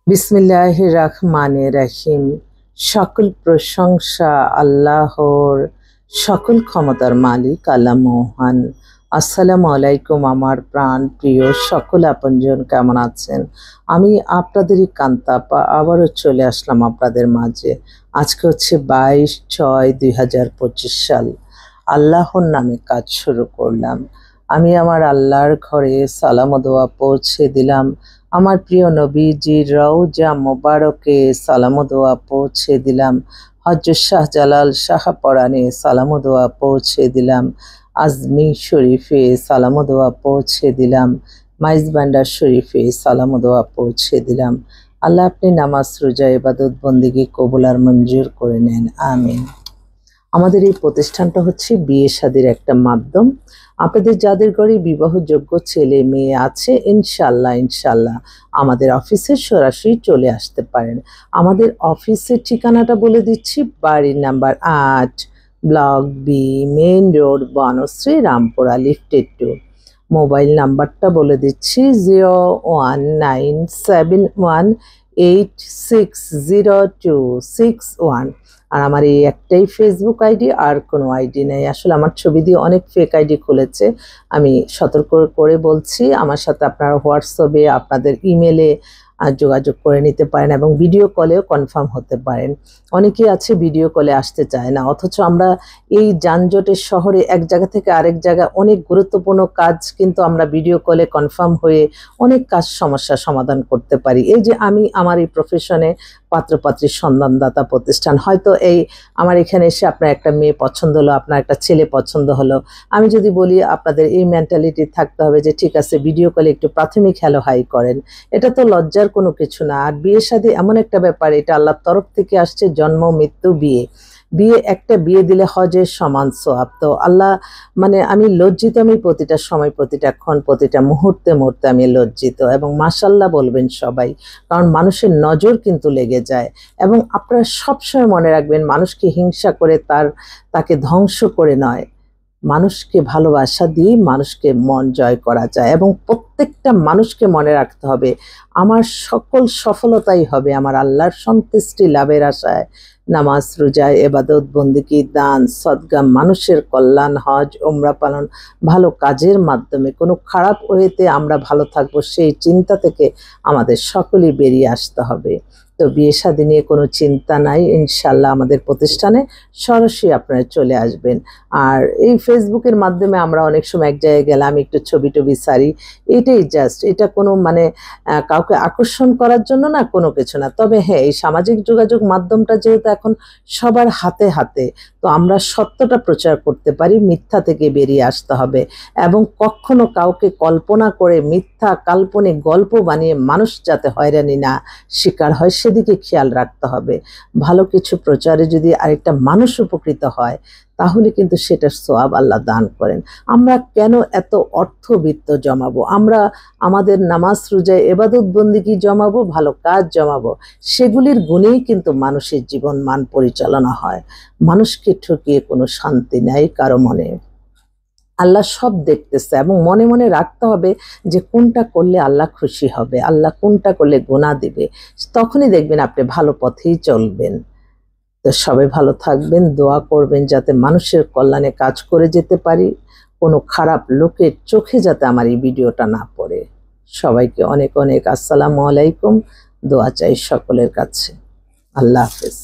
বিসমিল্লাহির রহমানির রহিম। সকল প্রশংসা আল্লাহর, সকল ক্ষমতার মালিক আল্লাহ মহান। আসসালামু আলাইকুম আমার প্রাণ প্রিয় সকল আপনজন, কেমন আছেন? আমি আপনাদেরই কান্তাপা আবারও চলে আসলাম আপনাদের মাঝে। আজকে হচ্ছে 22/6/2025 সাল। আল্লাহর নামে কাজ শুরু করলাম। আমি আমার আল্লাহর ঘরে সালাম ও দোয়া পৌঁছে দিলাম। আমার প্রিয় নবীজির রওজা মোবারকে সালাম ও দোয়া পৌঁছে দিলাম। হযরত শাহজালাল শাহপরাণে সালাম ও দোয়া পৌঁছে দিলাম। আজমি শরীফে সালাম ও দোয়া পৌঁছে দিলাম। মাইজবান্ডার শরীফে সালাম ও দোয়া পৌঁছে দিলাম। আল্লাহ আপনি নামাজ রোজা ইবাদত বন্দেগী কবুল আর মঞ্জুর করে নেন, আমিন। আমাদের এই প্রতিষ্ঠানটা হচ্ছে বিয়ে শাদীর একটা মাধ্যম। আপনাদের যাদের ঘরে বিবাহযোগ্য ছেলে মেয়ে আছে, ইনশাল্লাহ আমাদের অফিসে সরাসরি চলে আসতে পারেন। আমাদের অফিসের ঠিকানাটা বলে দিচ্ছি। বাড়ির number 8, block B, main road, Banasree, Rampura, লিফটেড 2। মোবাইল নাম্বারটা বলে দিচ্ছি 01971860261। আর আমার এই একটাই ফেসবুক আইডি, আর কোনো আইডি নেই। আসলে আমার ছবি দিয়ে অনেক ফেক আইডি খুলেছে। আমি সতর্ক করে বলছি, আমার সাথে আপনারা হোয়াটসঅ্যাপে, আপনাদের ইমেলে যোগাযোগ করে নিতে পারেন এবং ভিডিও কলেও কনফার্ম হতে পারেন। অনেকেই আছে ভিডিও কলে আসতে চায় না, অথচ আমরা এই যানজটের শহরে এক জায়গা থেকে আরেক জায়গায় অনেক গুরুত্বপূর্ণ কাজ কিন্তু আমরা ভিডিও কলে কনফার্ম হয়ে অনেক সমস্যার সমাধান করতে পারি। এই যে আমি আমার এই প্রফেশনে পাত্রপাত্রীর সন্ধানদাতা প্রতিষ্ঠান, হয়তো এই আমার এখানে এসে আপনার একটা মেয়ে পছন্দ হলো, আপনার একটা ছেলে পছন্দ হলো, আমি যদি বলি আপনাদের এই মেন্টালিটি থাকতে হবে যে ঠিক আছে ভিডিও কলে একটু প্রাথমিক হ্যালো হাই করেন, এটা তো লজ্জার কোনো কিছু না। আর বিয়ে শাদী এমন একটা ব্যাপার, এটা আল্লাহর তরফ থেকে আসছে, জন্ম মৃত্যু বিয়ে। একটা বিয়ে দিলে হজের সমান সওয়াব। তো আল্লাহ আমি লজ্জিত, আমি প্রতিটা সময়, প্রতিটা ক্ষণ, প্রতিটা মুহূর্তে আমি লজ্জিত। এবং মাশাআল্লাহ বলবেন সবাই, কারণ মানুষের নজর কিন্তু লেগে যায়। এবং আপনারা সবসময় মনে রাখবেন, মানুষকে হিংসা করে তাকে ধ্বংস করে নয়, মানুষকে ভালোবাসা দিয়ে মানুষকে মন জয় করা যায়। এবং প্রত্যেকটা মানুষকে মনে রাখতে হবে, আমার সকল সফলতাই হবে আমার আল্লাহর সন্তুষ্টি লাভের আশায়। নামাজ রোজা ইবাদত বন্দেগী, দান সদকা, মানুষের কল্যাণ, হজ ওমরা পালন, ভালো কাজের মাধ্যমে কোনো খারাপ ওয়েতে আমরা ভালো থাকবো, সেই চিন্তা থেকে আমাদের সকলেই বেরিয়ে আসতে হবে। তো বিয়ে শাদী নিয়ে কোনো চিন্তা নাই, ইনশাল্লাহ আমাদের প্রতিষ্ঠানে সরাসরি আপনারা চলে আসবেন। আর এই ফেসবুকের মাধ্যমে আমরা অনেক সময় এক জায়গায় গেলাম, একটু ছবি টবি সারি, এটাই জাস্ট, এটা কোনো কাউকে আকর্ষণ করার জন্য না, কোনো কিছু না। তবে হ্যাঁ, এই সামাজিক যোগাযোগ মাধ্যমটা যেহেতু এখন সবার হাতে হাতে, তো আমরা সত্যটা প্রচার করতে পারি, মিথ্যা থেকে বেরিয়ে আসতে হবে। এবং কখনো কাউকে কল্পনা করে মিথ্যা কাল্পনিক গল্প বানিয়ে মানুষ যাতে হয়রানি না শিকার হয়, সেদিকে খেয়াল রাখতে হবে। ভালো কিছু প্রচারে যদি আরেকটা মানুষ উপকৃত হয়, তাহলে কিন্তু সেটার সওয়াব আল্লাহ দান করেন। আমরা কেন এত অর্থবিত্ত জমাবো? আমরা আমাদের নামাজ রোজা ইবাদত বন্দেগী জমাবো, ভালো কাজ জমাবো, সেগুলির গুণেই কিন্তু মানুষের জীবন মান পরিচালনা হয়। মানুষকে ঠকিয়ে কোনো শান্তি নেই কারো মনে। আল্লাহ সব দেখতেছে, এবং মনে মনে রাখতে হবে যে কোনটা করলে আল্লাহ খুশি হবে, আল্লাহ কোনটা করলে গুনাহ দিবে। তখনই দেখবেন আপনি ভালো পথেই চলবেন। তো সবাই ভালো থাকবেন, দোয়া করবেন যাতে মানুষের কল্যাণে কাজ করে যেতে পারি, কোনো খারাপ লোকের চোখে যাতে আমার এই ভিডিওটা না পড়ে। সবাইকে অনেক অনেক আসসালামু আলাইকুম, দোয়া চাই সকলের কাছে। আল্লাহ হাফেজ।